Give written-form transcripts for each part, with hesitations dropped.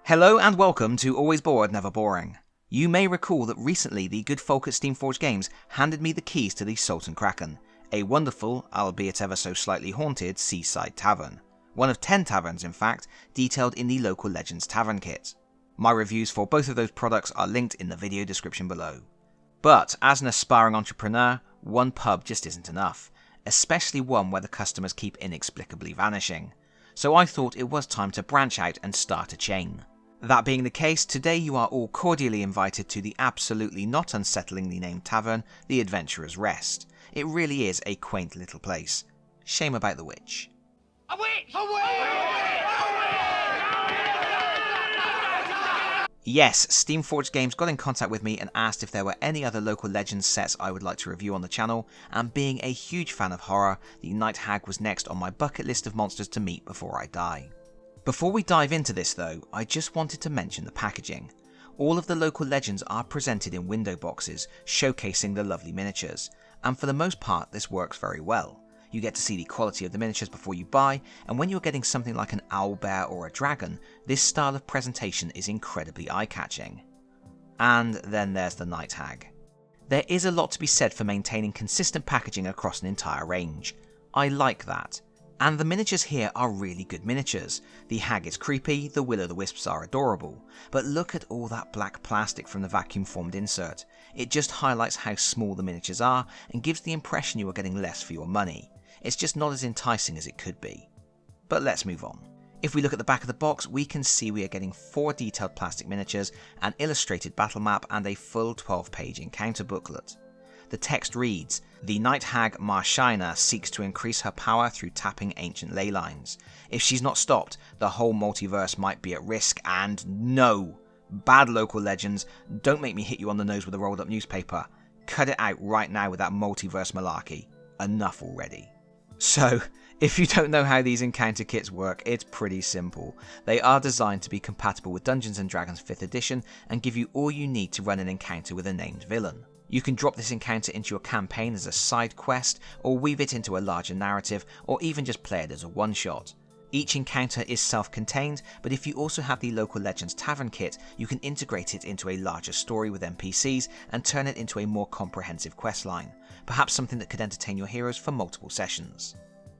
Hello and welcome to Always Bored, Never Boring. You may recall that recently the good folk at Steamforged Games handed me the keys to the Sultan Kraken, a wonderful, albeit ever so slightly haunted, seaside tavern. One of 10 taverns, in fact, detailed in the Local Legends Tavern Kit. My reviews for both of those products are linked in the video description below. But as an aspiring entrepreneur, one pub just isn't enough, especially one where the customers keep inexplicably vanishing. So I thought it was time to branch out and start a chain. That being the case, today you are all cordially invited to the absolutely not unsettlingly named tavern, the Adventurer's Rest. It really is a quaint little place. Shame about the witch. A witch! A witch! Yes, Steamforged Games got in contact with me and asked if there were any other Local Legends sets I would like to review on the channel, and being a huge fan of horror, the Night Hag was next on my bucket list of monsters to meet before I die. Before we dive into this though, I just wanted to mention the packaging. All of the Local Legends are presented in window boxes, showcasing the lovely miniatures, and for the most part this works very well. You get to see the quality of the miniatures before you buy, and when you're getting something like an owlbear or a dragon, this style of presentation is incredibly eye-catching. And then there's the Night Hag. There is a lot to be said for maintaining consistent packaging across an entire range. I like that. And the miniatures here are really good miniatures. The hag is creepy, the will-o'-the-wisps are adorable, but look at all that black plastic from the vacuum-formed insert. It just highlights how small the miniatures are and gives the impression you are getting less for your money. It's just not as enticing as it could be. But let's move on. If we look at the back of the box, we can see we are getting 4 detailed plastic miniatures, an illustrated battle map, and a full 12-page encounter booklet. The text reads, "The Night Hag Marshina seeks to increase her power through tapping ancient ley lines. If she's not stopped, the whole multiverse might be at risk, and no! Bad Local Legends, don't make me hit you on the nose with a rolled up newspaper. Cut it out right now with that multiverse malarkey. Enough already." So, if you don't know how these encounter kits work, it's pretty simple. They are designed to be compatible with Dungeons & Dragons 5th edition and give you all you need to run an encounter with a named villain. You can drop this encounter into your campaign as a side quest, or weave it into a larger narrative, or even just play it as a one-shot. Each encounter is self-contained, but if you also have the Local Legends Tavern Kit, you can integrate it into a larger story with NPCs and turn it into a more comprehensive questline, perhaps something that could entertain your heroes for multiple sessions.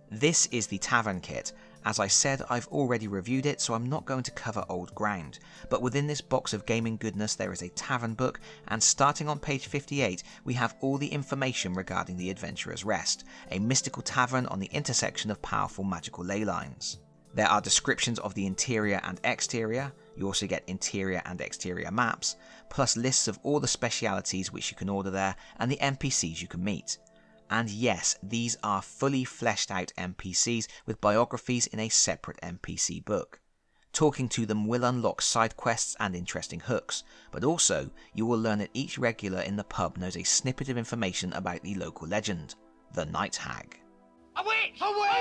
This is the Tavern Kit. As I said, I've already reviewed it, so I'm not going to cover old ground, but within this box of gaming goodness there is a tavern book, and starting on page 58 we have all the information regarding the Adventurer's Rest, a mystical tavern on the intersection of powerful magical ley lines. There are descriptions of the interior and exterior, you also get interior and exterior maps, plus lists of all the specialities which you can order there and the NPCs you can meet. And yes, these are fully fleshed out NPCs with biographies in a separate NPC book. Talking to them will unlock side quests and interesting hooks, but also you will learn that each regular in the pub knows a snippet of information about the local legend, the Night Hag. A witch! A witch!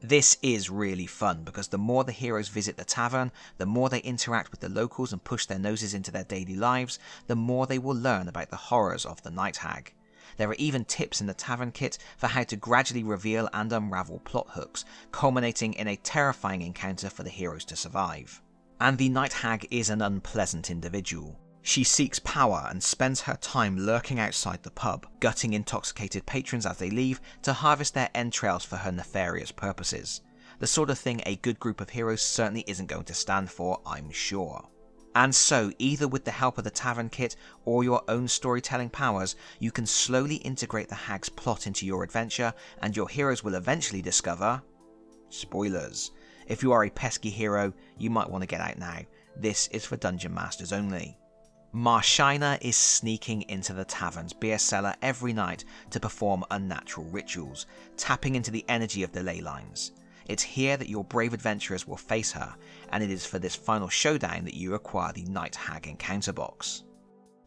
This is really fun because the more the heroes visit the tavern, the more they interact with the locals and push their noses into their daily lives, the more they will learn about the horrors of the Night Hag. There are even tips in the Tavern Kit for how to gradually reveal and unravel plot hooks, culminating in a terrifying encounter for the heroes to survive. And the Night Hag is an unpleasant individual. She seeks power and spends her time lurking outside the pub, gutting intoxicated patrons as they leave to harvest their entrails for her nefarious purposes. The sort of thing a good group of heroes certainly isn't going to stand for, I'm sure. And so, either with the help of the Tavern Kit or your own storytelling powers, you can slowly integrate the Hag's plot into your adventure, and your heroes will eventually discover... Spoilers. If you are a pesky hero, you might want to get out now. This is for Dungeon Masters only. Marshina is sneaking into the tavern's beer cellar every night to perform unnatural rituals, tapping into the energy of the ley lines. It's here that your brave adventurers will face her, and it is for this final showdown that you acquire the Night Hag Encounter box.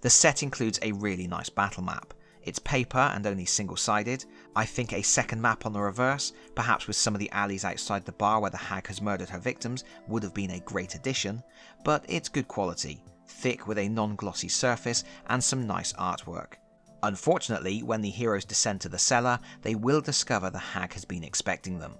The set includes a really nice battle map. It's paper and only single-sided. I think a second map on the reverse, perhaps with some of the alleys outside the bar where the hag has murdered her victims, would have been a great addition, but it's good quality. Thick with a non-glossy surface and some nice artwork. Unfortunately, when the heroes descend to the cellar, they will discover the hag has been expecting them.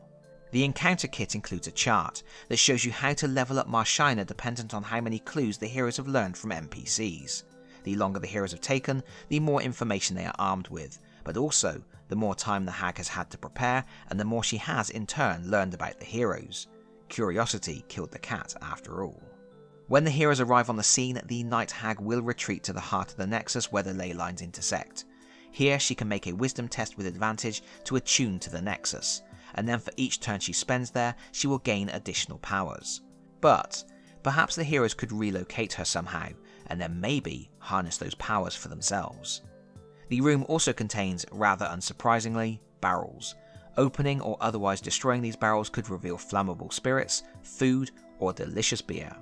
The encounter kit includes a chart that shows you how to level up Marshina dependent on how many clues the heroes have learned from NPCs. The longer the heroes have taken, the more information they are armed with, but also the more time the hag has had to prepare and the more she has in turn learned about the heroes. Curiosity killed the cat after all. When the heroes arrive on the scene, the Night Hag will retreat to the heart of the Nexus where the ley lines intersect. Here she can make a wisdom test with advantage to attune to the Nexus, and then for each turn she spends there, she will gain additional powers. But perhaps the heroes could relocate her somehow, and then maybe harness those powers for themselves. The room also contains, rather unsurprisingly, barrels. Opening or otherwise destroying these barrels could reveal flammable spirits, food, or delicious beer.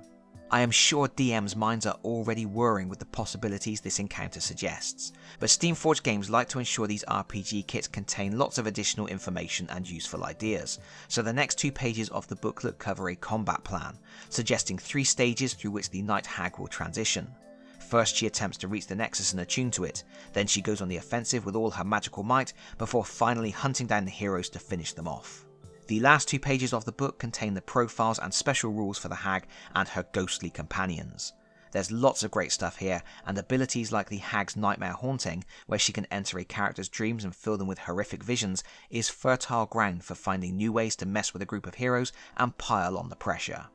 I am sure DM's minds are already whirring with the possibilities this encounter suggests, but Steamforged Games like to ensure these RPG kits contain lots of additional information and useful ideas, so the next 2 pages of the booklet cover a combat plan, suggesting 3 stages through which the Night Hag will transition. First she attempts to reach the Nexus and attune to it, then she goes on the offensive with all her magical might, before finally hunting down the heroes to finish them off. The last 2 pages of the book contain the profiles and special rules for the hag and her ghostly companions. There's lots of great stuff here, and abilities like the hag's nightmare haunting, where she can enter a character's dreams and fill them with horrific visions, is fertile ground for finding new ways to mess with a group of heroes and pile on the pressure.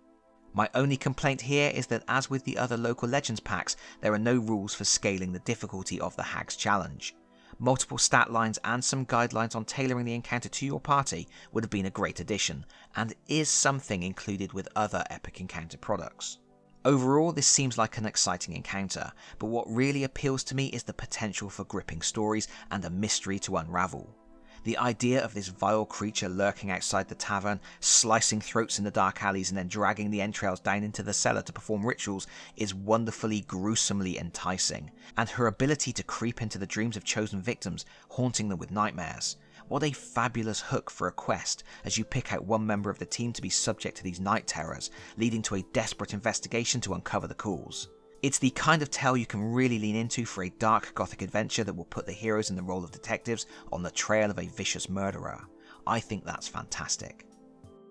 My only complaint here is that as with the other Local Legends packs, there are no rules for scaling the difficulty of the hag's challenge. Multiple stat lines and some guidelines on tailoring the encounter to your party would have been a great addition, and is something included with other Epic Encounter products. Overall, this seems like an exciting encounter, but what really appeals to me is the potential for gripping stories and a mystery to unravel. The idea of this vile creature lurking outside the tavern, slicing throats in the dark alleys and then dragging the entrails down into the cellar to perform rituals is wonderfully, gruesomely enticing, and her ability to creep into the dreams of chosen victims, haunting them with nightmares. What a fabulous hook for a quest as you pick out one member of the team to be subject to these night terrors, leading to a desperate investigation to uncover the cause. It's the kind of tale you can really lean into for a dark gothic adventure that will put the heroes in the role of detectives on the trail of a vicious murderer. I think that's fantastic.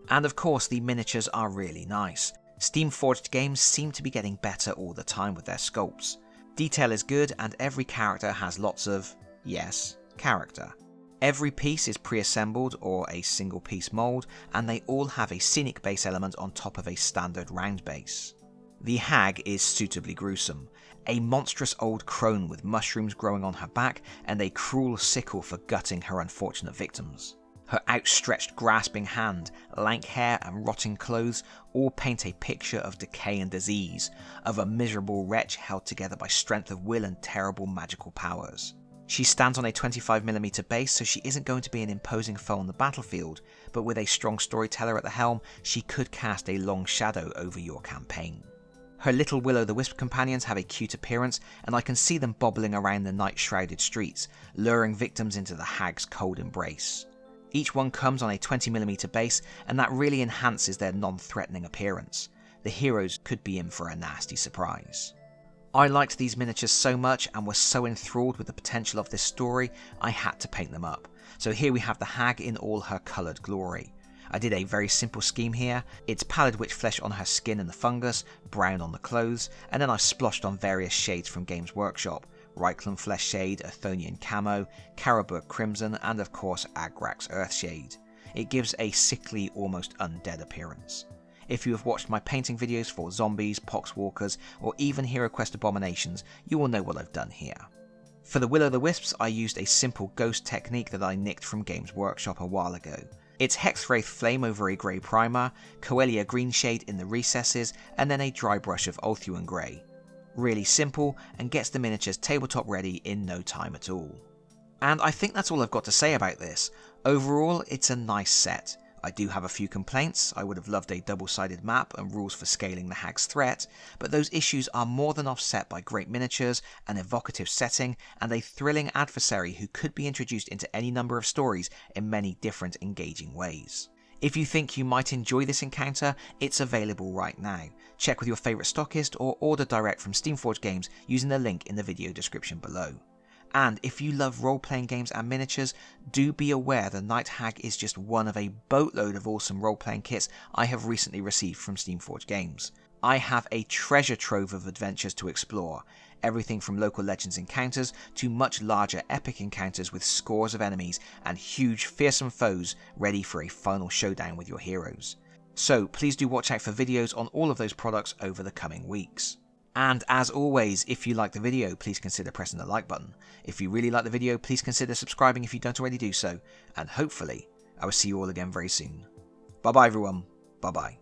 And of course, the miniatures are really nice. Steamforged Games seem to be getting better all the time with their sculpts. Detail is good and every character has lots of, yes, character. Every piece is pre-assembled or a single piece mould, and they all have a scenic base element on top of a standard round base. The hag is suitably gruesome, a monstrous old crone with mushrooms growing on her back and a cruel sickle for gutting her unfortunate victims. Her outstretched grasping hand, lank hair and rotting clothes all paint a picture of decay and disease, of a miserable wretch held together by strength of will and terrible magical powers. She stands on a 25mm base, so she isn't going to be an imposing foe on the battlefield, but with a strong storyteller at the helm, she could cast a long shadow over your campaign. Her little Will-o'-the-Wisp companions have a cute appearance, and I can see them bobbling around the night-shrouded streets, luring victims into the hag's cold embrace. Each one comes on a 20mm base, and that really enhances their non-threatening appearance. The heroes could be in for a nasty surprise. I liked these miniatures so much and was so enthralled with the potential of this story, I had to paint them up. So here we have the hag in all her coloured glory. I did a very simple scheme here. It's pallid witch flesh on her skin and the fungus, brown on the clothes, and then I splotched on various shades from Games Workshop: Reichland Flesh Shade, Athonian Camo, Carroburg Crimson, and of course Agrax Earthshade. It gives a sickly, almost undead appearance. If you have watched my painting videos for zombies, poxwalkers, or even HeroQuest abominations, you will know what I've done here. For the Will-o'-the-Wisps, I used a simple ghost technique that I nicked from Games Workshop a while ago. It's Hexwraith Flame over a grey primer, Coelia Green Shade in the recesses, and then a dry brush of Ulthuan Grey. Really simple, and gets the miniatures tabletop ready in no time at all. And I think that's all I've got to say about this. Overall, it's a nice set. I do have a few complaints. I would have loved a double-sided map and rules for scaling the hag's threat, but those issues are more than offset by great miniatures, an evocative setting, and a thrilling adversary who could be introduced into any number of stories in many different engaging ways. If you think you might enjoy this encounter, it's available right now. Check with your favourite stockist or order direct from Steamforged Games using the link in the video description below. And if you love role-playing games and miniatures, do be aware the Night Hag is just one of a boatload of awesome role-playing kits I have recently received from Steamforged Games. I have a treasure trove of adventures to explore, everything from Local Legends Encounters to much larger epic encounters with scores of enemies and huge fearsome foes ready for a final showdown with your heroes. So please do watch out for videos on all of those products over the coming weeks. And as always, if you like the video, please consider pressing the like button. If you really like the video, please consider subscribing if you don't already do so, and hopefully I will see you all again very soon. Bye bye everyone, bye bye.